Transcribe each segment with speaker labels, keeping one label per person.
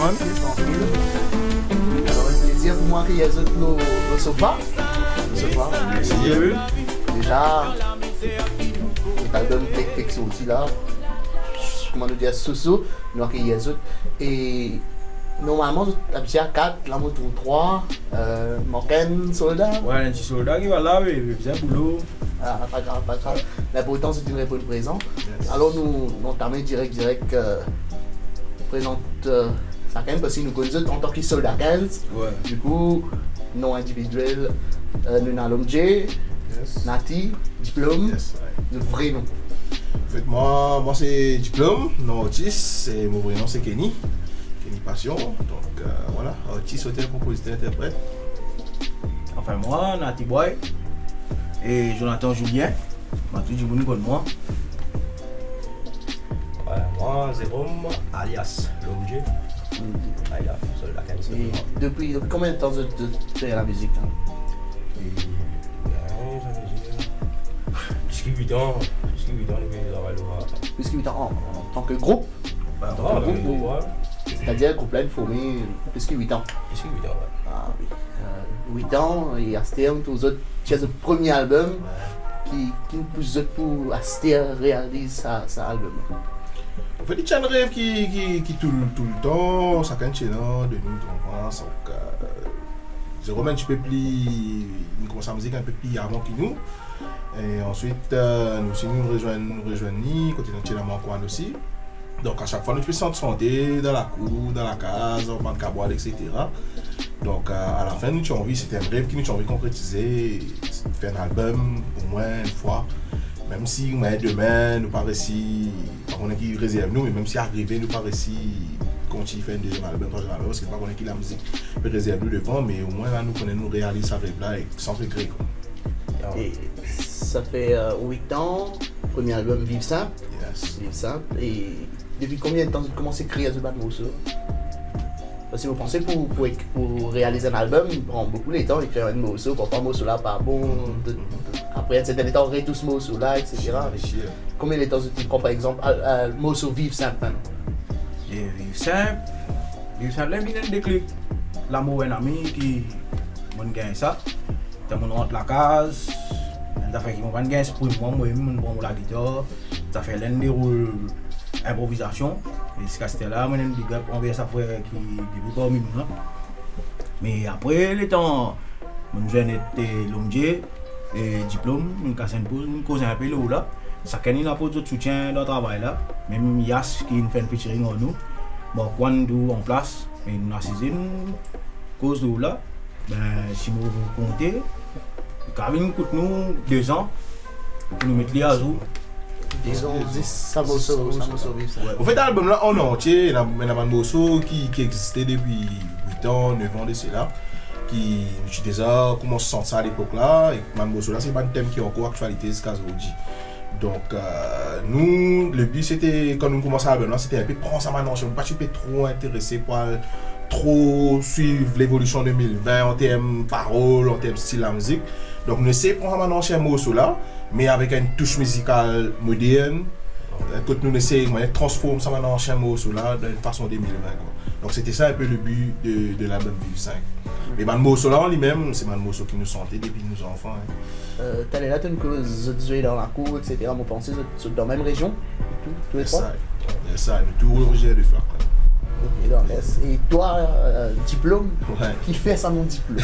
Speaker 1: Tranquille. Alors, un plaisir pour moi qu'il y ait nos sofas. Déjà, l'album Texo aussi là. Comment nous dire, Soso, nous accueillons les autres. Et normalement, habitué à 4, la moto 3, Morgan, soldat.
Speaker 2: Ouais, un petit soldat qui va là, il faisait un boulot.
Speaker 1: Ah, pas grave, pas grave. L'important c'est une réponse présent. Yes. Alors nous entamons direct, présente ça quand même parce que nous connaissons en tant que soldat 15.
Speaker 2: Ouais.
Speaker 1: Du coup, nom individuel, nous avons l'homme J, yes. Nati, diplôme, yes, notre vrai nom.
Speaker 3: En fait, moi c'est diplôme, non Otis, et mon vrai nom c'est Kenny Passion. Donc voilà, Otis, auteur, compositeur, interprète.
Speaker 2: Enfin moi, Nati Boy et Jonathan Julien, tout le monde connaît moi.
Speaker 4: Ouais, moi, Zébrom, alias l'homme J. Soldat 15.
Speaker 1: Depuis combien de temps tu fais la musique hein?
Speaker 4: Jusqu'à 8 ans,
Speaker 1: Plus que 8 ans en tant que groupe.
Speaker 4: En tant que groupe,
Speaker 1: c'est-à-dire groupe là, il faut plus que 8 ans.
Speaker 4: Plus que 8 ans, ouais.
Speaker 1: Ah oui. 8 ans, et à ce terme, tous autres, tu as le premier album qui nous pousse pour Aster réaliser sa album.
Speaker 3: En fait, il y a un rêve qui tout le temps, ça quand de nous, on pense. Jérôme, tu peux plus, nous commençons la musique un peu plus avant que nous. Et ensuite, nous rejoignons, côté de Tchélamancoan aussi. Donc, à chaque fois, nous pouvons se sentir dans la cour, dans la case, en banque à boire, etc. Donc, à la fin, nous avons envie, c'était un rêve qui nous avons envie de concrétiser, faire un album au moins une fois. Même si demain, nous pas réussi, on est qui réserve nous, mais même si arrivé, nous pas réussi continuer à faire un deuxième album, troisième album, parce que pas qu'on est qui la musique peut réserver nous devant, mais au moins là, nous connaissons, nous réaliser ça avec là sans regret.
Speaker 1: Et ça fait 8 ans, premier album Vive Simple.
Speaker 3: Yes.
Speaker 1: Vive Simple. Et depuis combien de temps vous commencez à créer ce band morceau? Parce que vous pensez pour réaliser un album, il prend beaucoup de temps d'écrire un morceau, parfois un morceau là pas bon, après un certain temps, on tout ce morceau là, etc. Combien de temps tu prends par exemple le morceau Vive Simple?
Speaker 2: Et Vive Simple, il y a un déclic. L'amour est un ami qui m'a gagné ça. Dans mon rentre la case, ça fait qu'ils m'ont gagné esprit, moi, je prends la guitare, ça fait l'un des rôles improvisation. Et ce que là, je big up envers ça frère qui débute parmi nous. Mais après le temps, je jeune était l'homme J et diplôme, je casse une pause, je cause un peu là. Ça qu'il y a pour d'autres soutien dans le travail là. Même Yas qui fait un featuring en nous. Bon, quand nous en place, et nous assisons cause de là. Ben, si nous comptez, Kevin coûte nous 2 ans pour nous mettre les à jour.
Speaker 1: Disons, ça vaut vivre ça.
Speaker 3: En fait, l'album là en entier, il y a un morceau qui existait depuis 8 ans, 9 ans de cela. Qui j'ai déjà commencé à sentir ça à l'époque là. Et ce morceau là, c'est pas un thème qui est encore actualité jusqu'à aujourd'hui. Donc, nous, le but c'était, quand nous commençons l'album là, c'était un peu prendre ça maintenant. Je ne suis pas trop intéressé par trop suivre l'évolution 2020 en termes paroles, en termes style de musique. Donc nous essayons de prendre un ancien morceau là, mais avec une touche musicale moderne. Quand nous essayons de transformer ça en ancien morceau là d'une façon 2020. Donc c'était ça un peu le but de l'album Vive 5. Mais le morceau là en lui-même, c'est un morceau qui nous sentait depuis nous enfants.
Speaker 1: Tu es là, tu es dans la cour, etc. Vous pensez dans la même région? Tous les trois?
Speaker 3: C'est ça, tout originaire de Flac.
Speaker 1: Et toi, diplôme,
Speaker 3: ouais.
Speaker 1: Qui fait ça mon diplôme?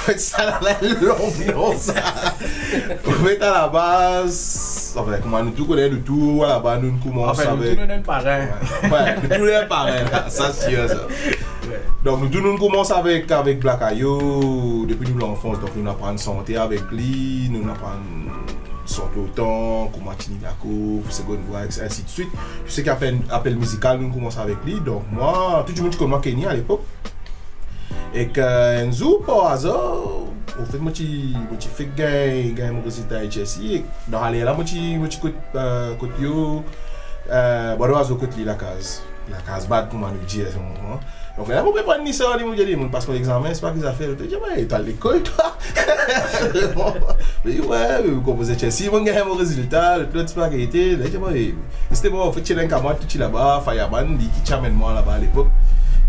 Speaker 3: Ouais, ça la l'ambiance. En fait, à la base, enfin, comment nous tous connaissons le tout, à la base, nous commençons avec.
Speaker 2: Nous tous pareil.
Speaker 3: Ouais, nous tous pareil, ça c'est sûr ça. Donc nous commençons avec Black Ayo depuis nous l'enfance, donc nous apprenons santé avec lui, nous apprenons sortir autant, comment Tinigako, seconde voix, ainsi de suite. Je sais qu'appel musical, nous commençons avec lui. Donc moi, tout le monde connaît Kenny à l'époque. Et que Enzo, par hasard, au fait, moi je fais gagner mon résultat à Chelsea. Dans l'aller là, moi je côté yo, bon oiseau côté la case bad pour nous dire à ce moment. Donc là, on peut prendre ça, on dit, on passe mon examen, c'est pas qu'ils ont fait. Je dis, ouais, t'as l'école, toi. Je dis, ouais, vous composez Chelsea, on gagne mon résultat, l'autre, c'est pas qu'il était. Je dis, ouais, c'était bon, en fait, tu es un camarade, tu es là-bas, Fireman, dit qu'il t'amène moi là-bas à l'époque.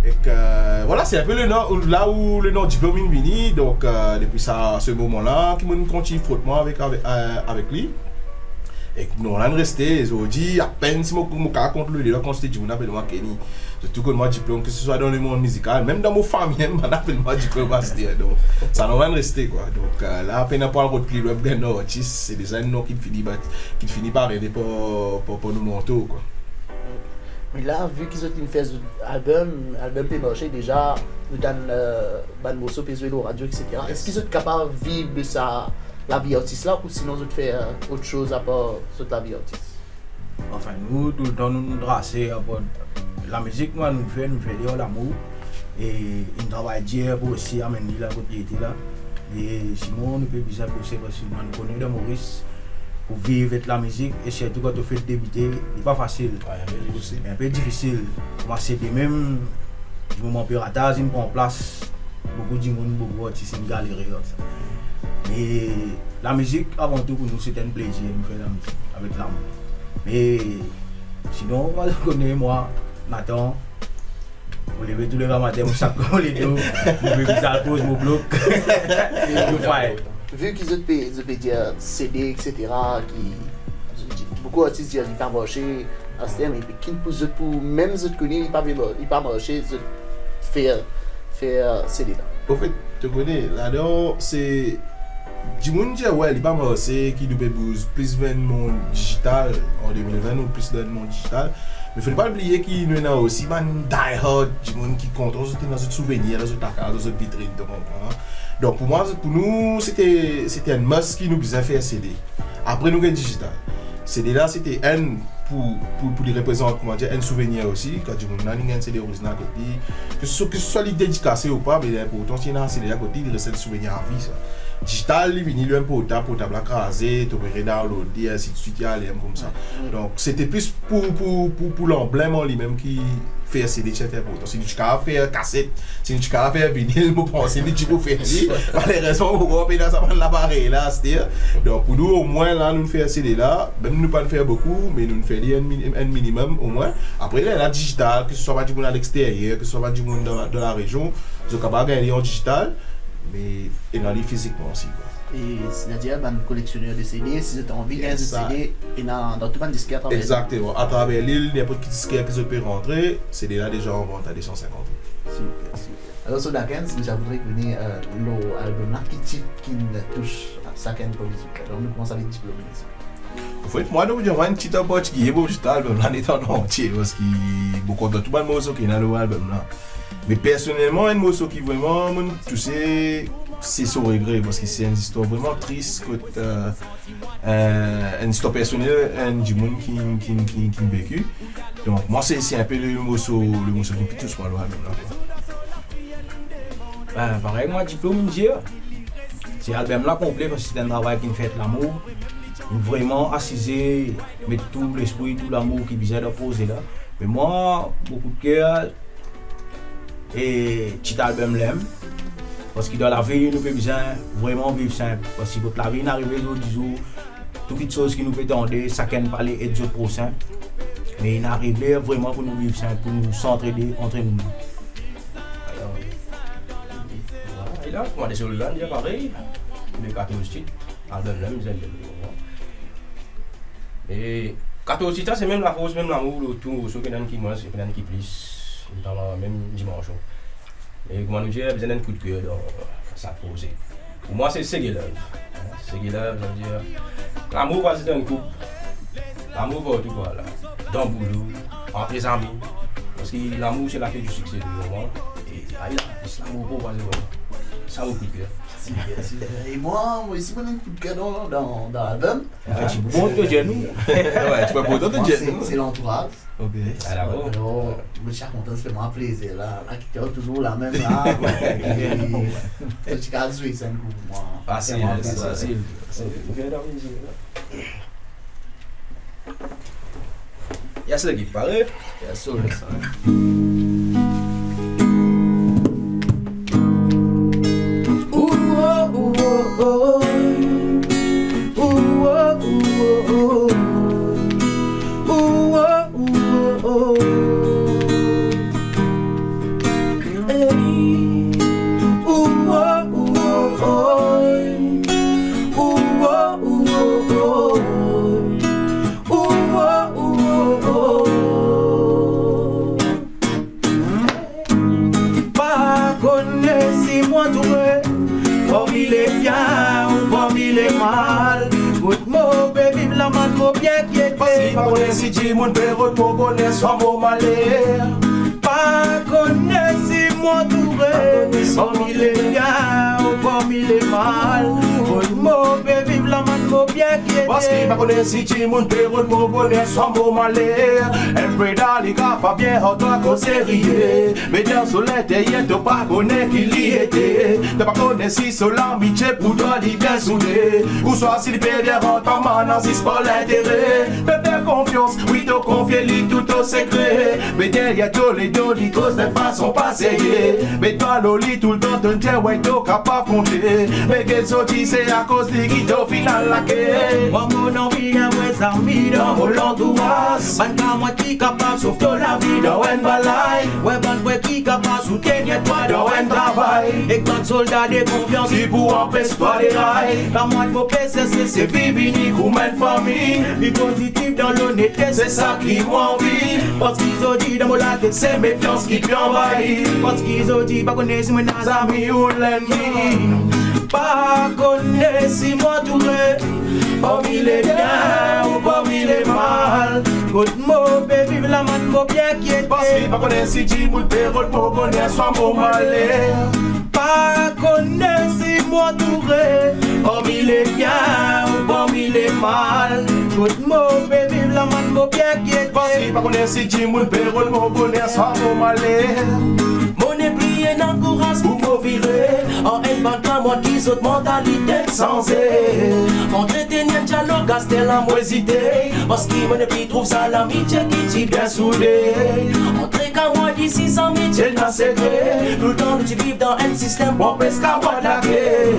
Speaker 3: Et que, voilà, c'est un peu là où le nom diplôme est venu. Donc, depuis ce moment-là, qui m'a continué frottement avec lui. Et nous, on a resté, ils ont dit, à peine si je raconte le là, quand j'étais dit, on appelle moi Kenny. Surtout que moi, diplôme, que ce soit dans le monde musical, même dans mon famille, on appelle moi diplôme. Donc, ça nous va rester, quoi. Donc, là, à peine on parle de le web d'un artiste, c'est déjà un nom qui finit par aider pour nous monter, quoi.
Speaker 1: Mais là, vu qu'ils ont fait album peut marcher déjà, nous donnent ban morceau, puis jouer au radio, etc. Est-ce qu'ils sont capables de vivre de ça? La vie artiste là, ou sinon vous faites autre chose à part la vie artiste?
Speaker 2: Enfin, nous, tout le temps, nous tracer la musique, nous faisons l'amour. Et il travaille dur pour aussi amener la côté là. Et sinon, nous pouvons bien bosser parce que nous connaissons de Maurice pour vivre avec la musique. Et surtout quand on fait débuter, c'est pas facile. C'est un peu difficile. Moi, c'est même, du moment piratage, il prend place. Beaucoup de monde, beaucoup d'artistes, une galerie. Mais la musique, avant tout, pour nous, c'est un plaisir de faire la musique avec l'amour. Mais sinon, moi, je connais, moi, Nathan, vous levez tous les matins, vous sac les deux, vous pouvez ça pose mon bloc.
Speaker 1: Vu qu'ils ont dire CD, etc., beaucoup d'artistes disent qu'ils ne peuvent pas marcher à ce terme, mais qui ne poussent pour même ceux qui connaissent, ils ne peuvent pas marcher, faire CD là.
Speaker 3: Au fait, tu connais, là-dedans, c'est. Du monde dit ouais, il va marcher qui nous plus vers le monde digital en 2020 ou plus dans le monde digital. Mais il ne faut pas oublier qu'il y a aussi des die-hard, du monde qui compte dans un souvenir, dans un carte, dans une vitrine, tu comprends? Donc pour nous, c'était un must qui nous faisait faire CD. Après nous, le digital. CD là, c'était un pour les représenter, comment dire, un souvenir aussi. Quand du monde n'a rien CD original à côté, que ce soit les dédicacé ou pas, mais pourtant si il y a un CD à côté, il reste un souvenir à vie. Ça. Digital, il vient lui un portable à craser, tu peux downloader, ainsi de suite, comme ça. Donc c'était plus pour l'emblème en lui-même qui fait CD, c'est important. Si tu as fait cassette, si tu as fait vinyle, je pense que tu peux faire ça. Malheureusement, on va faire ça dans l'appareil là, c'est-à-dire. Donc pour nous, au moins, là, nous faisons CD là, même nous ne pas faire beaucoup, mais nous faisons un minimum au moins. Après, il y a la digital, que ce soit du monde à l'extérieur, que ce soit du monde dans la région, nous sommes capables de gagner en digital. Mais il en est physiquement aussi. Quoi.
Speaker 1: Et c'est-à-dire, un collectionneur de CD, si vous avez envie de CD, et dans tout le disquette.
Speaker 3: Exactement. À travers l'île, il y a pas de disquette qui peut rentrer, CD là déjà en vente à 250.
Speaker 1: Super, super. Alors, sur la 15, nous voudrais que vous l'album qui touche à sa canne pour musique. Alors, nous commençons avec diplôme.
Speaker 3: En fait, moi, je vais un petit approche qui est beau juste l'album là, en entier, parce qu'il y a beaucoup de tout le monde qui est dans l'album là. Mais personnellement, un morceau qui vraiment m'a touché, c'est son regret, parce que c'est une histoire vraiment triste, une histoire personnelle du monde qui a vécu. Donc moi, c'est un peu le morceau qui me touche moi
Speaker 2: là. Pareil, moi, diplôme, c'est l'album là complet, parce que c'est un travail qui me fait l'amour. Vraiment assisé, mettre tout l'esprit, tout l'amour qui vient de poser là. Mais moi, beaucoup de cœur. Et petit album l'aime parce que dans la vie nous pouvons vraiment vivre simple parce que la vie n'arrive pas au jour toutes les choses qui nous peuvent tendre ça can parler et d'autres prochains mais il n'arrive vraiment pour nous vivre simple pour nous s'entraider entre nous.
Speaker 4: Et là on est sur le land déjà pareil le 14 titres album l'aime et 14 titres c'est même la force même l'amour autour ceux qui moins c'est qui plus dans la même dimension. Et comment nous dire, besoin d'un coup de cœur dans ça posé. Pour moi, c'est Seguela. Seguela, je veux dire, l'amour va c'est un couple. L'amour va tout voilà. Dans le boulot, entre les amis. Parce que l'amour, c'est la clé du succès du moment. Et l'amour va c'est ça au coup de cœur.
Speaker 1: Et moi aussi, j'ai un coup de cœur dans l'album.
Speaker 2: Tu peux monter de genou.
Speaker 3: Ouais, tu peux monter de genou.
Speaker 1: C'est l'entourage.
Speaker 3: Ok.
Speaker 1: Alors, je suis content, ça fait moi plaisir là. La qui est toujours la même là. Tu as joué, c'est un coup pour moi.
Speaker 4: Facile. Il y a cela qui paraît. Il y a ça.
Speaker 5: m'a bien quiété.
Speaker 3: Parce qu'il pas connaît si tu moun pérot pour bonheur soit mon malheur.
Speaker 5: Pas connaît si moi touré, parmi les biens ou parmi les mal. Mon mot peut vivre la man m'a bien quiété.
Speaker 3: Parce qu'il pas connaît si tu moun pérot pour bonheur soit mon malheur. Elle peut d'aller pas bien en toi qu'on s'est rié. Mais dans le soleil t'es pas connaît qu'il y était. T'as pas connaît si c'est l'amitié pour toi il bien soudé. Ou soit s'il perd bien en ta main, si c'est pas l'intérêt. Mais t'as confiance, oui t'as confié lui tout au secret. Mais derrière tous les deux, les causes de façon passée. Mais toi l'oli tout le temps, t'en tiens, ouais t'as capable compter. Mais qu'est-ce que c'est à cause de qui t'as final laqué.
Speaker 5: Moi mon envie à mes amis dans mon entourage. Ban ka moi qui capable sauf de la vie dans un balai. Ouais ban ouais qui capable soutenir toi dans un travail. Et quand soldat de confiance
Speaker 3: Si pour empêcher toi les rails.
Speaker 5: la moi de mon PCC c'est vivre unique ou même famille. Vie positive dans l'honnêteté
Speaker 3: C'est ça qui m'envie.
Speaker 5: parce qu'ils ont dit dans mon lac
Speaker 3: C'est méfiance qui t'envahit.
Speaker 5: parce qu'ils ont dit pas connaître si mon
Speaker 3: Amis
Speaker 5: amis
Speaker 3: ou l'ennemi.
Speaker 5: pas connaître si moi touré parmi les biens ou parmi les mal. Good mot peut vivre la man m'a bien
Speaker 3: Parce
Speaker 5: quiété.
Speaker 3: qu'il pas connaît si tu moun pérot pour bonheur soit mon malheur.
Speaker 5: Pas connaître si moi touré parmi les biens ou parmi les mal. Good mot peut vivre la man m'a bien
Speaker 3: Parce qu'il
Speaker 5: quiété.
Speaker 3: pas connaît si tu moun pérot pour bonheur soit mon malheur.
Speaker 5: Mon épris est dans courage pour me virer. En haine banque moi qui saute mentalité sensée. Entretenir le dialogue à c'était la moisité. Parce qu'il mon épris trouve ça l'amitié qui t'y bien soudé. Entrer qu'à moi d'ici sans amitié dans secret. Tout le temps nous tu vivre dans un système bon presque à Wadaké.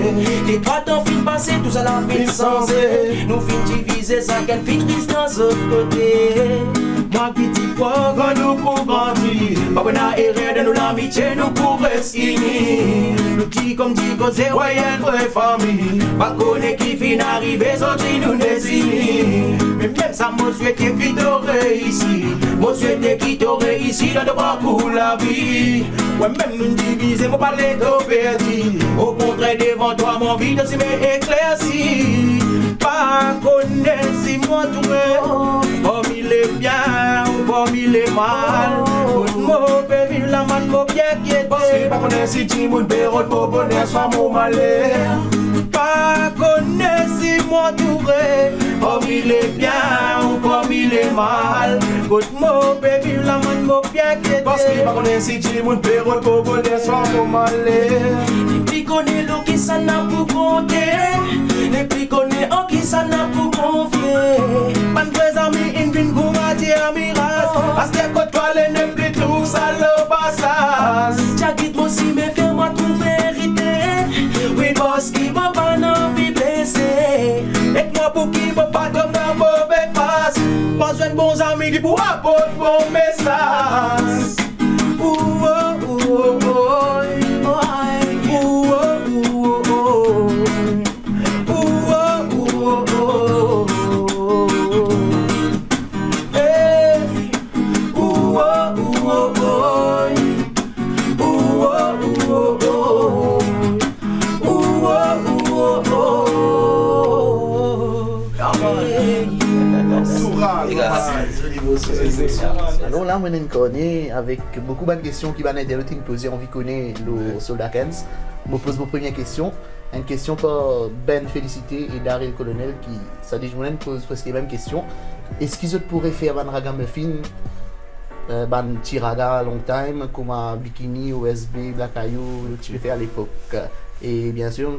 Speaker 5: T'es pas ton film passé tout ça la fin sensé. Nous fin diviser ça qu'elle fit triste dans l'autre côté. Moi qui dis quoi quand nous pour grandir. Pas qu'on a erreur de nous l'amitié nous pour rester unis. Nous dis comme dit que c'est une vraie famille. Pas qu'on est qui fin arriver autres nous désignent. Mais même ça moi souhaite qui t'aurait ici. Moi souhaite qui t'aurait ici dans de parcours la vie. Ouais même nous diviser moi parler de perdu. Au contraire devant toi mon vie de se m'éclaircir. Pas connaître si moi touré parmi les biens ou parmi les mal. Tout mot peut vivre la man m'a bien
Speaker 3: Parce qu'il
Speaker 5: quiété.
Speaker 3: pas connaît si tu moun pérot pour bonheur soit mon malheur.
Speaker 5: Pas connaître si moi touré parmi les biens ou parmi les mal. Tout mot peut vivre la man m'a bien
Speaker 3: Parce qu'il pas
Speaker 5: quiété.
Speaker 3: connaît si tu moun pérot pour bonheur soit mon malheur.
Speaker 5: Depuis qu'on est l'eau qui s'en a pour compter. Depuis qu'on est en qui s'en a pour confier. Man vrais amis in vin goumati amiras. Aste côte toile ne plus tout ça le passage. T'as dit trop si me fait moi tout vérité. Oui boss qui m'a pas envie blesser. Et moi pour qui m'a pas comme dans mauvais face. Pas besoin de bons amis qui pour apporter bon message. Ouh oh ouh oh oh.
Speaker 1: Alors là, on est connu avec beaucoup de questions qui vont être posées. On va connaître le soldat Kens. Je me pose ma première question. Une question par Ben Félicité et Daryl Colonel qui, ça dit, je me pose presque les mêmes questions. Est-ce qu'ils pourraient faire un raga muffin, un petit raga long time, comme un Bikini, OSB, Black Ayou, tu le fais à l'époque. Et bien sûr,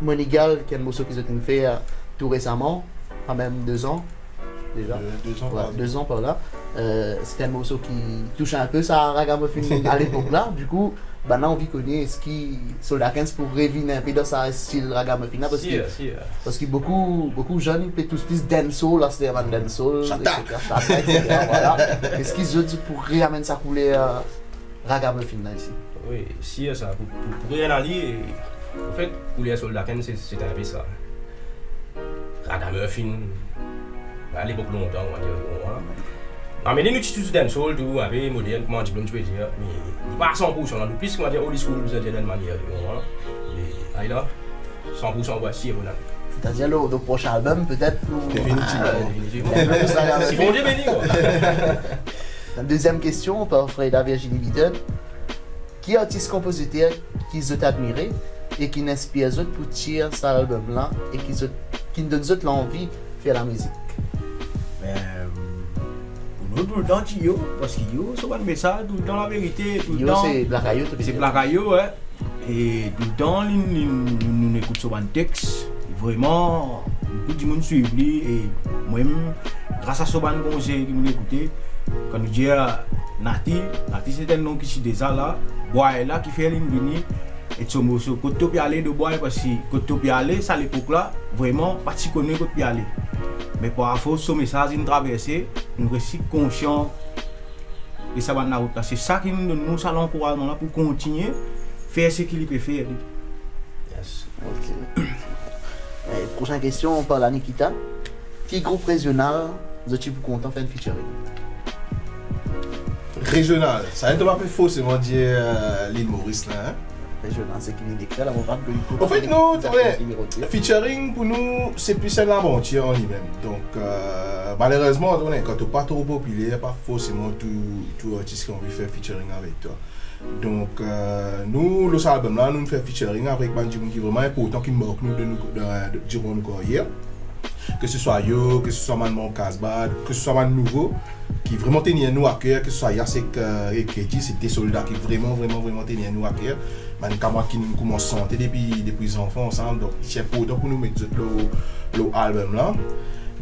Speaker 1: Monigal, qui est un morceau qu'ils ont fait tout récemment, quand même 2 ans. Déjà.
Speaker 3: 2 ans,
Speaker 1: Ouais, 2 ans par là. C'était un morceau qui touchait un peu ça à Ragamuffin à l'époque là. Du coup, maintenant on vit connaître ce qui Soldat 15 pour revenir un peu dans sa style Ragamuffin parce que parce que beaucoup de jeunes peut tous plus dancehall là, c'était avant dancehall. etc. Voilà. Qu'est-ce qu'ils ont dit pour réamener sa couleur Ragamuffin là ici?
Speaker 4: Oui, si ça pour rien aller, en fait, couleur Soldat 15 c'était un peu ça. Ragamuffin. À l'époque longtemps, on va dire. Voilà. Mais nous tous dancehall, tout, avec moderne, comment tu peux dire, mais pas 100%, nous plus qu'on va dire old school, nous dire d'une manière. Et là, 100% voici, voilà.
Speaker 1: C'est-à-dire le prochain album, peut-être nous.
Speaker 3: Définitivement.
Speaker 4: Si bon Dieu béni, quoi.
Speaker 1: La deuxième question par Freda Virginie Beaton. Qui est artiste-compositeur qui vous admiré et qui n'inspire autres pour tirer cet album-là et qui nous donne autres l'envie de faire la musique?
Speaker 2: Pour nous, tout le temps, yo, parce que yo, c'est pas un message, tout le temps la vérité, tout le temps.
Speaker 1: C'est Blakayo,
Speaker 2: C'est Blakayo, ouais. Et tout le temps, nous écoutons sur un texte. Vraiment, beaucoup de monde suivent lui et moi-même, grâce à ce ban conseil qui nous écouté, quand nous disons Nati c'est un nom qui est déjà là, Boy là qui fait l'ingénie et ce morceau, quand tu peux aller de Boy parce que quand tu peux aller, ça à l'époque là, vraiment pas si connu quand tu peux aller. Mais par rapport à ce message, nous traverser, nous restons conscients de ça ban route là. C'est ça qui nous donne nous ça l'encouragement là pour continuer faire ce qu'il peut faire.
Speaker 4: Yes.
Speaker 1: Ok. Prochaine question, on parle à Nikita. Quel groupe régional vous êtes content de faire une featuring?
Speaker 3: Régional, ça ne doit pas forcément dire l'île Maurice là. Hein?
Speaker 1: Régional, c'est qui vient d'écrire là, on parle de
Speaker 3: En fait, nous, featuring pour nous, c'est plus un aventure en lui-même. Donc, malheureusement, quand tu n'es pas trop populaire, pas forcément tout artiste qui a envie de faire featuring avec toi. Donc, nous, le album là, nous faisons featuring avec des gens qui est vraiment important, qui marquent nous durant nos carrières. Que ce soit yo, que ce soit Manon Casbad, que ce soit Man Nouveau, qui vraiment tenaient nous à cœur, que ce soit Yasek et Keji, c'est des soldats qui vraiment tenaient nous à cœur. Man Kamwa qui nous commence à chanter depuis les enfants ensemble, donc c'est important pour nous mettre l'album là.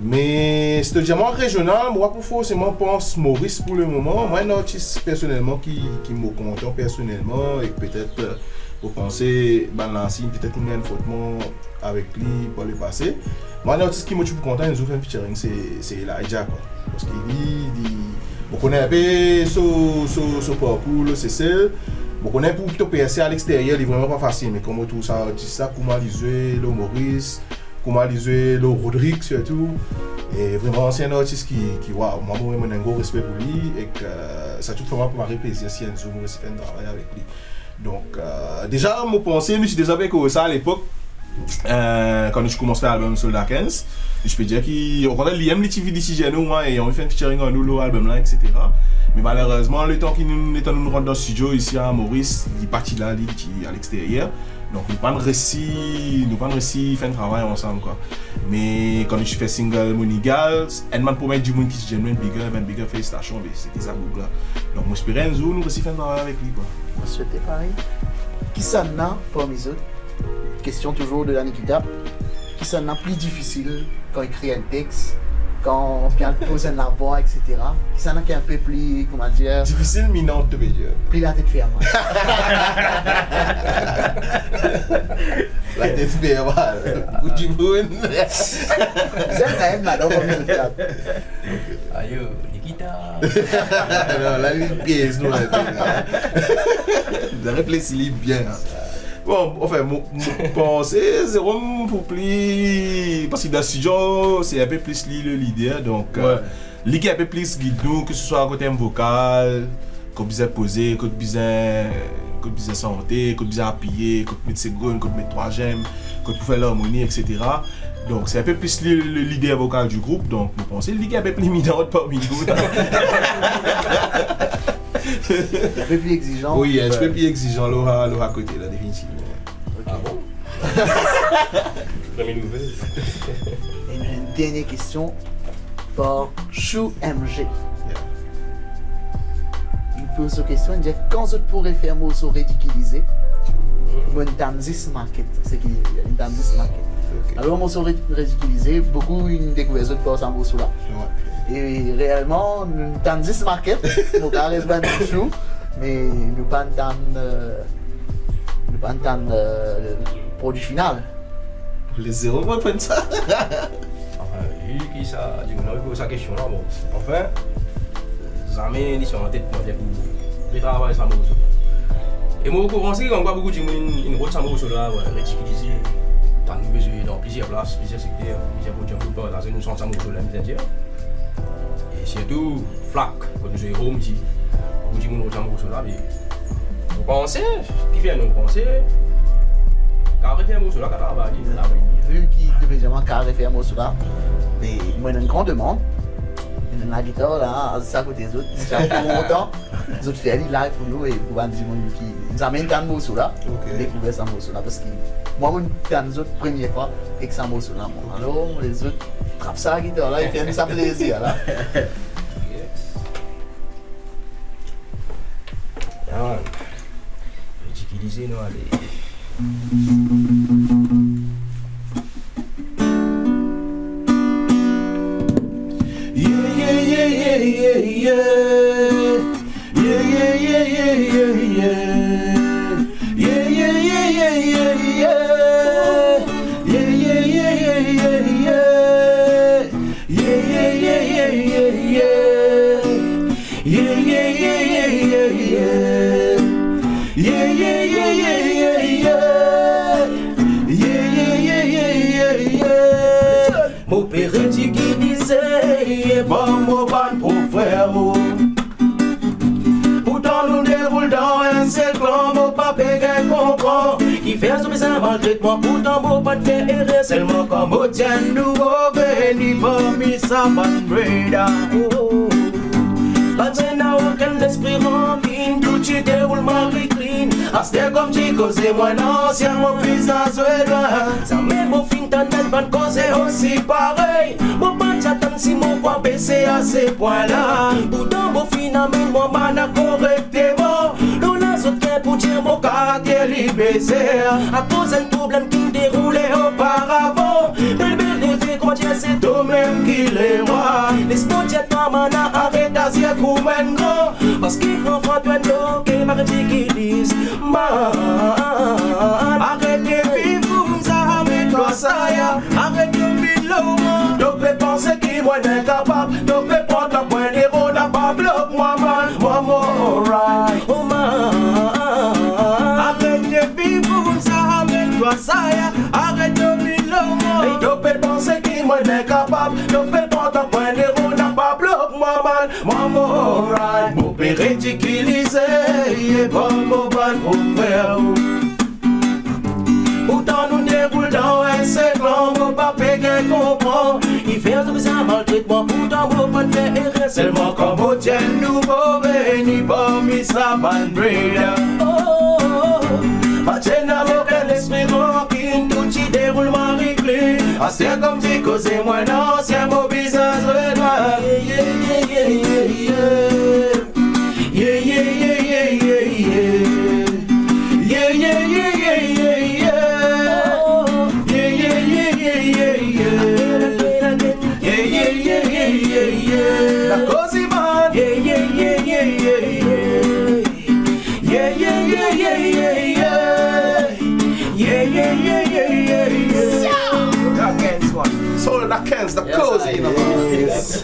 Speaker 3: Mais c'est diamant régional, moi pour forcément pense Maurice pour le moment. Moi un artiste personnellement qui me content personnellement et peut-être pour penser balancer peut-être une fautement avec lui pour le passé. Moi un artiste qui me trouve content nous fait un featuring c'est Elijah quoi. Parce qu'il dit on connaît un peu ce parcours c'est celle on connaît pour plutôt percer à l'extérieur, il est vraiment pas facile mais comme tout ça artiste ça comment jouer le Maurice comment jouer le Rodrigue surtout et vraiment c'est un artiste qui waouh moi j'ai un gros respect pour lui et que ça tout vraiment pour me plaisir si un jour moi aussi faire un travail avec lui donc déjà mon pensée je suis déjà avec ça à l'époque quand je commence à faire l'album Soldat 15 je peux dire qu'il aime les TV moi et on fait un featuring en nous l'album là etc. Mais malheureusement le temps qu'il nous rentre dans le studio ici à Maurice il est parti là il est à l'extérieur donc nous pas réussi faire un travail ensemble quoi. Mais quand je fais single Monigal elle m'a promis du monde qui se genuine bigger félicitations c'était ça boucle là donc moi j'espère un jour nous réussi faire un travail avec lui quoi.
Speaker 1: Je souhaitais pareil. Qui s'en a parmi eux? Question toujours de la Nikita. Qui s'en a plus difficile quand il écrit un texte, quand on vient poser la voix, etc. Qui s'en a qui est un peu plus, comment dire...
Speaker 3: Difficile, mais non, tu veux dire.
Speaker 1: Plus la tête ferme.
Speaker 3: La tête ferme, bout du boune.
Speaker 1: C'est même maintenant comme ça.
Speaker 4: Aïe, Nikita.
Speaker 3: Non, là, il pièce, nous. Vous avez réfléchi bien. Bon, enfin, mon pensée, c'est vraiment pour plus. Parce que dans le studio, c'est un peu plus le leader. Donc, lui qui est un peu plus guide nous, que ce soit à côté vocal, qu'on puisse poser, qu'on puisse chanter, qu'on puisse appuyer, qu'on puisse mettre seconde, qu'on puisse mettre troisième, qu'on puisse faire l'harmonie, etc. Donc, c'est un peu plus le leader vocal du groupe. Donc, je pense que lui qui est un peu plus mineur parmi nous.
Speaker 1: Un peu plus exigeant.
Speaker 3: Oui, un peu plus exigeant là à côté, là, définitivement.
Speaker 4: Ah bon? Première nouvelle.
Speaker 1: Et une dernière question par Chou MG. Il pose cette question, il dit quand vous pourrez faire un morceau ridiculisé pour une Tanzis market. C'est qu'il y a une Tanzis market. Okay. Alors, un morceau ridiculisé, beaucoup une découverte de ce morceau là. Et réellement, nous avons 10 market, nous avons bien de chou, mais nous pas le produit final.
Speaker 3: Les zéros, moi, prennent ça.
Speaker 4: Enfin, lui qui ça, du coup, on a posé sa question là, bon. Enfin, jamais ils sont en tête pour le travail sans morceau. Et moi, au conseil, on voit beaucoup de gens qui ont sans morceau là, ridiculisé. Dans nous besoin dans plusieurs places, plusieurs secteurs, plusieurs produits pour partager nous sans morceau là, c'est-à-dire. Surtout Flac, quand nous jouons home ici, beaucoup de gens ont là, mais nous pensons, qui fait nous penser, carré fait un mot sur la caravane.
Speaker 1: Vu qu'il devait vraiment carré faire un morceau là, mais moi j'ai une grande demande. La guitare là, c'est à côté des autres, c'est pour longtemps. Les autres font live pour nous et pour dire qui nous amène un morceau là, découvrir ce morceau là parce que moi je suis les autres première fois avec ce morceau là. Alors les autres trappent ça la guitare là, ils font ça plaisir là.
Speaker 4: Ah, ridiculiser nous allez.
Speaker 5: Mon père dit qu'il disait, bon, mon ban pour frère. Pourtant, nous déroulons dans un cercle, mon papa qui comprend. Qui fait son bizarre maltraitement, pourtant, mon ban fait erreur seulement comme au tien, nous venons pour mis sa bonne breda. Pas de aucun esprit rancune, tout tu déroules ma vitrine. C'était comme tu causais moi l'ancien, mon visage est loin. Ça même au fin t'en as pas causé aussi pareil. Mon ban j'attends si mon poids baissé à ces points là. Pourtant mon finalement moi m'en correctement. Nous les autres pour dire mon caractère baissé. À cause d'un problème qui déroulait auparavant. Bébé les fait comment dire c'est toi-même qui les roi. Les spots j'ai pas mana arrête à dire comme un grand. Parce qu'il faut faire toi d'eau qui m'a ridiculise. Arrête de vivre ça avec toi ça ya. Arrête de vivre donc les pensées qui moi incapable. Donc les prendre la pointe des ronds n'a pas bloqué moi man. Moi right. Oh man. Arrête de vivre ça avec toi ça ya. Arrête de vivre donc les pensées qui moi incapable. Donc les prendre la pointe des ronds n'a pas bloqué moi man. Moi right. Mon père ridiculisé et bon mon ban pour faire. Pourtant nous déroulons dans un cercle, mon papa qui comprend. Il fait un bizarre maltraitement, pourtant mon ban fait erreur seulement comme au tien, nous venons pour mis sa bonne breda. Pas de aucun esprit rancune, tout y déroule ma réglée. C'est comme tu causais moi non, c'est mon visage de noir. Yeah, yeah, yeah, yeah, yeah, yeah. Yeah, yeah, yeah, yeah, yeah, yeah. Yeah, yeah, yeah, yeah, yeah, yeah. Yeah, yeah, yeah, yeah, yeah, yeah. La cosy man. Yeah, yeah, yeah, yeah, yeah, yeah. Yeah, yeah, yeah, yeah, yeah, yeah. Yeah, yeah, yeah, yeah, yeah, yeah.
Speaker 3: So la Kens, the cozy.
Speaker 1: Yes.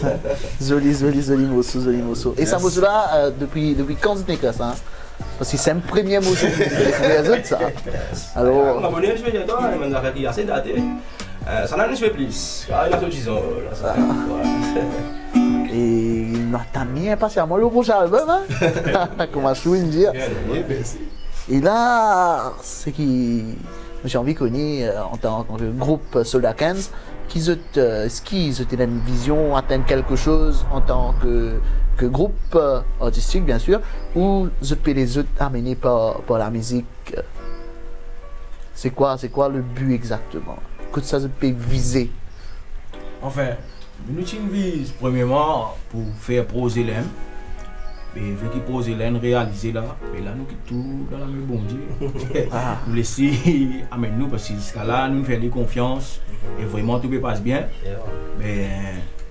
Speaker 1: Joli morceau. Et ça morceau là, depuis quand c'était que ça? Parce que c'est un premier morceau les autres ça. Alors.
Speaker 4: Ma bonne je vais dire toi, mais ça fait assez daté. Ça n'a pas fait plus. Il a fait 10 ans là ça.
Speaker 1: Et t'as mis impatiemment le prochain album hein? Comment je veux dire. Et là, c'est qui j'ai envie de connaître en tant que groupe Soldat 15, est-ce qu'ils ont une vision, atteindre quelque chose en tant que groupe artistique bien sûr, ou vous pouvez les autres amener par la musique? C'est quoi le but exactement? Que ça se peut viser?
Speaker 2: Enfin, nous vise premièrement pour faire poser l'aime. Et vu qu'il pose l'aine réaliser là, et là nous quittons tout dans la main bon Dieu. Nous laisser amener nous parce que jusqu'à là nous faisons confiance et vraiment tout passe bien. Mais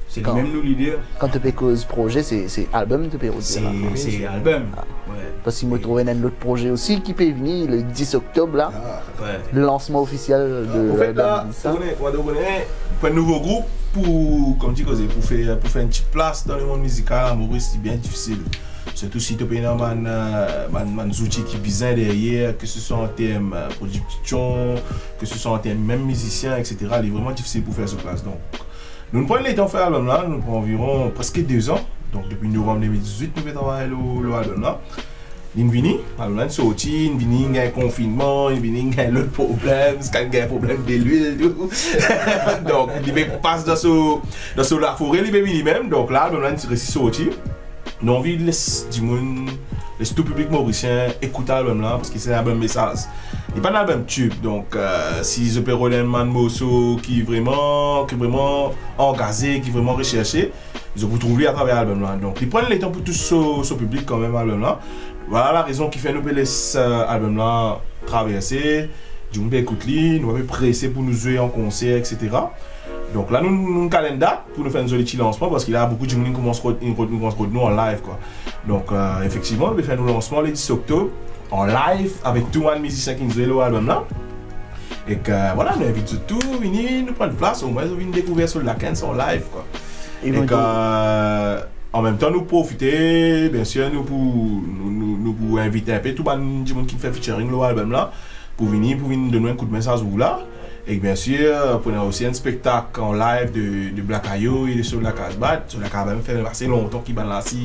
Speaker 2: c'est quand même nous l'idée.
Speaker 1: Quand tu peux cause projet, c'est album tu peux
Speaker 2: c'est album. Ouais.
Speaker 1: Parce qu'il me trouve un autre projet aussi qui peut venir le 10 octobre là. Le lancement officiel de
Speaker 3: en fait là, pour un nouveau groupe pour comme tu dis pour faire une petite place dans le monde musical à Maurice, c'est bien difficile. Surtout si tu as un outil qui est bizarre derrière, que ce soit en termes de production, que ce soit en termes même musiciens, etc. Il est vraiment difficile pour faire ce place. Donc, nous prenons le temps de faire l'album là, nous prenons environ presque 2 ans. Donc depuis novembre 2018, nous avons travaillé l'album là. Il vini, album sorti, il vini, il y a un confinement, il vini, il y a l'autre problème, il y a un problème de l'huile, tout. Donc, il passe dans la forêt, il vini même. Donc là, l'album est sorti. Nous envie de laisser tout public mauricien écouter l'album là parce que c'est un album message. Il n'est pas un album tube, donc si je peux rouler un man mosso qui est vraiment engagé, qui est vraiment recherché, je vous trouver à travers l'album là. Donc ils prennent le temps pour tout ce public quand même l'album là. Voilà la raison qui fait nous laisser l'album là traverser. Nous peux écouter, nous sommes pressés pour nous jouer en concert, etc. Donc là, nous avons un calendrier pour nous faire un joli petit lancement parce qu'il y a beaucoup de gens qui commencent à nous en live. Quoi. Donc effectivement, nous allons faire nos lancements le 10 octobre en live avec tout le musicien qui nous jouent l'album là. Et que voilà, nous invitons tout, nous prenons place, au moins nous venons découvrir sur la 15 en live. Quoi. Et que en même temps, nous profiter, bien sûr, nous pour inviter un peu tout le monde qui fait featuring l'album là pour venir donner un coup de message vous là. Et bien sûr, on a aussi un spectacle en live de Black Ayo et de Soul La Casbah. Soul La Casbah fait assez longtemps qu'il va lancer.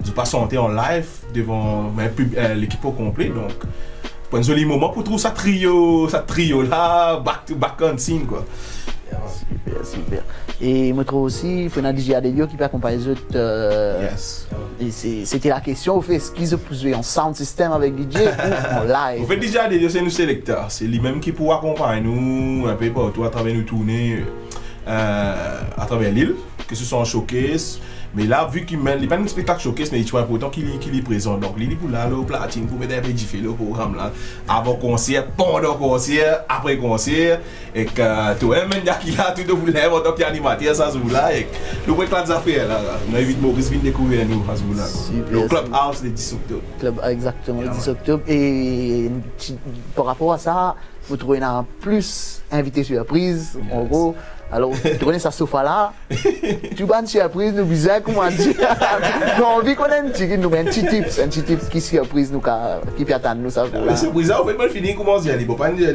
Speaker 3: Je n'ai pas chanté en live devant l'équipe au complet. Donc, pour un joli moment pour trouver ça trio là, back on scene quoi.
Speaker 1: Super. Et moi trouve aussi, il y a DJ Adelio qui peut accompagner les autres.
Speaker 3: Yes.
Speaker 1: Et c'était la question, au fait, est-ce qu'ils ont posé en sound system avec DJ ou en live?
Speaker 3: Au fait, DJ Adelio, c'est nous sélecteurs. C'est lui-même qui peut accompagner nous un peu partout à travers nos tournées à travers l'île, que ce soit en showcase. Mais là, vu qu'il mène, il n'est pas un spectacle showcase, mais il faut important qu'il est présent. Donc, il est pour là, au platine, pour mettre un peu de le programme là. Avant concert, pendant concert, après concert. Et que tout le monde qui a tout de vous lève en tant qu'animateur, ça se voit là. Et nous pouvons faire des affaires là. On invite Maurice à découvrir nous à ce moment-là. Le Clubhouse le 10 octobre.
Speaker 1: Exactement, le 10 octobre. Et par rapport à ça, vous trouvez un plus invité surprise, en gros. Alors, tu connais ça sofa là, tu vas une surprise, nous bizarre, comment dire. Nous avons envie qu'on ait un petit tips qui surprise nous, qui peut attendre nous ça.
Speaker 3: La surprise, en fait, moi, je finis comment dire, il ne faut pas dire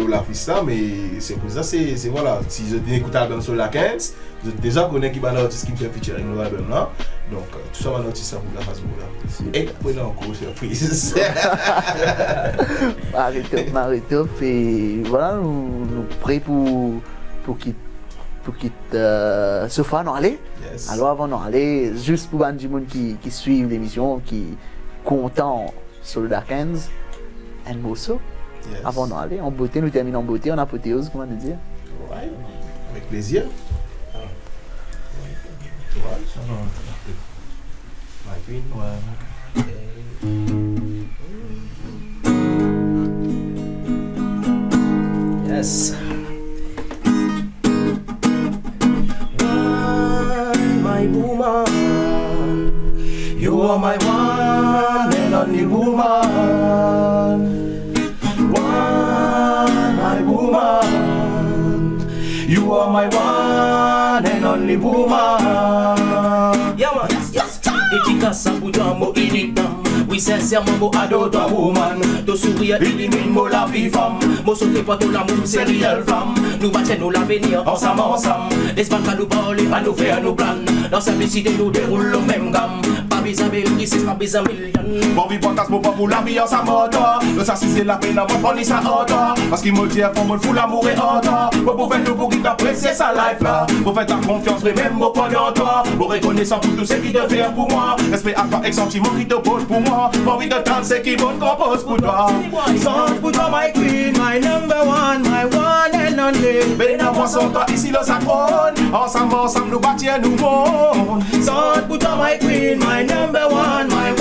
Speaker 3: la fissa, mais surprise, c'est voilà, si je écoute l'album sur la 15, je déjà connais qui va l'artiste qui me fait featuring dans l'album là. Donc, tout ça va l'artiste pour la phase là. Et puis là encore, surprise.
Speaker 1: Maritop, et voilà, nous prêts pour quitter Sofa, non aller.
Speaker 3: Yes.
Speaker 1: Alors avant d'en aller, juste pour les gens qui suivent l'émission, qui content sur le Dark Hands, un morceau.
Speaker 3: Yes.
Speaker 1: Avant d'en aller, en beauté, nous terminons en beauté, en apothéose, comment dire.
Speaker 3: Ouais, avec plaisir.
Speaker 4: My Queen. Yes. My woman, you are my one and only woman. My woman, you are my one and only woman. Yeah man, yes. Efficace pour toi, mot inédit. Oui, sincèrement, moi adore toi, woman. Ton sourire illumine moi la vie femme. Moi sauter pas tout l'amour, c'est réel femme. Nous bâtons l'avenir ensemble. Laisse-moi nous parler, pas nous faire nos plans. Dans simplicité, nous déroulons le même gamme. Pas besoin de c'est pas besoin de millions.
Speaker 3: Mon vie fantasme pas pour la vie en sa moto. Le ça c'est la peine avant qu'on y sa auto. Parce qu'il me dit pour me fou l'amour et auto. Pour faire tout pour qu'il t'apprécie sa life là. Pour faire ta confiance, mais même au point de toi. Pour reconnaissance pour tout ce qui te fait pour moi. Respect à toi et sentiment qui te pose pour moi. Pas envie de t'entendre ce qui bon compose pour toi.
Speaker 5: Song pour toi, my queen, my number one and only.
Speaker 3: Ben à moi sans toi ici le sacrone. Ensemble nous bâtir nous monde.
Speaker 5: Song pour toi, my queen, my number one and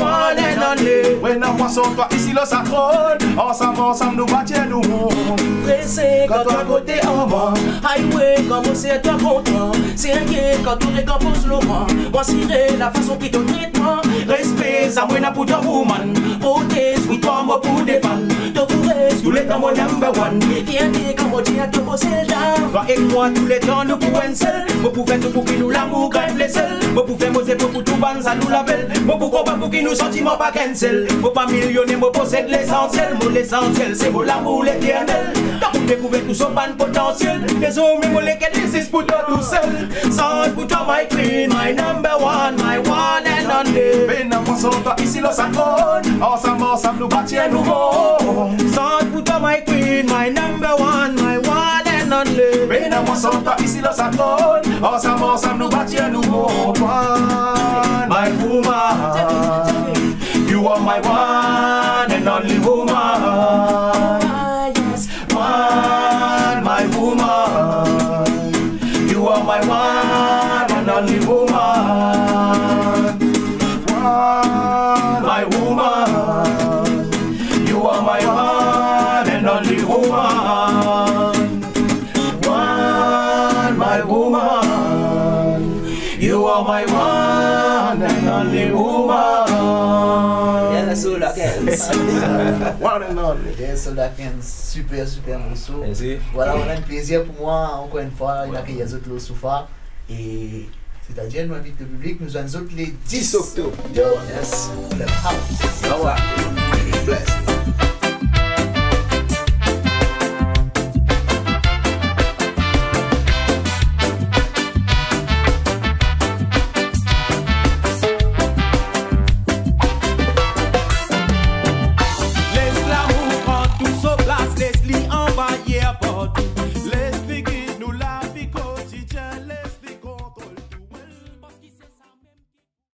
Speaker 5: only.
Speaker 3: Ben à moi sans toi ici le sacrone. Ensemble nous bâtir nous monde.
Speaker 5: Pressé quand toi côté en bas. Highway comme c'est toi content. C'est inquiet quand tu récomposes le vent. Moi ciré la façon qui te traite moi. Respect ça moi pour toi woman. Protège oui toi moi pour défendre. Te pourrais tous les temps mon number one. Viens dire comme tu as te poser là. Toi et moi tous les temps nous pour un seul. Moi pour faire tout pour qu'il nous l'amour grève les seuls. Moi pour faire moser pour tout ban ça nous label. Moi pour combattre pour qu'il nous sentiments pas cancel. Moi pas millionnaire moi possède l'essentiel. Moi l'essentiel c'est mon l'amour l'éternel. Quand vous découvrez tout son ban potentiel. Les hommes moi lesquels existent pour toi tout seul. Sans pour toi my queen, my number one and only.
Speaker 3: Ben à moi Monsanto, ici le sacrone. Ensemble, nous bâtir nouveau.
Speaker 2: Sound put on my queen, my number one and only.
Speaker 3: Reina Monsanto, ici le sacrone. Ensemble, nous bâtir nouveau. One, my woman. You are my one and only woman.
Speaker 5: Yes.
Speaker 3: One, my woman. You are my one and only woman. One, my woman. You are my one and only woman. One, my woman. You are my one and only woman.
Speaker 1: Yeah, Soldat Kens.
Speaker 3: One and only.
Speaker 1: Yeah, Soldat Kens. Super morceau.
Speaker 4: Merci.
Speaker 1: Voilà, on a un plaisir pour moi, encore une fois, il a accueilli les autres le Soufa. Et c'est-à-dire, nous invitons le public, nous avons les autres les 10 octobre. Yes. Le house.
Speaker 4: Au revoir.
Speaker 1: Bless.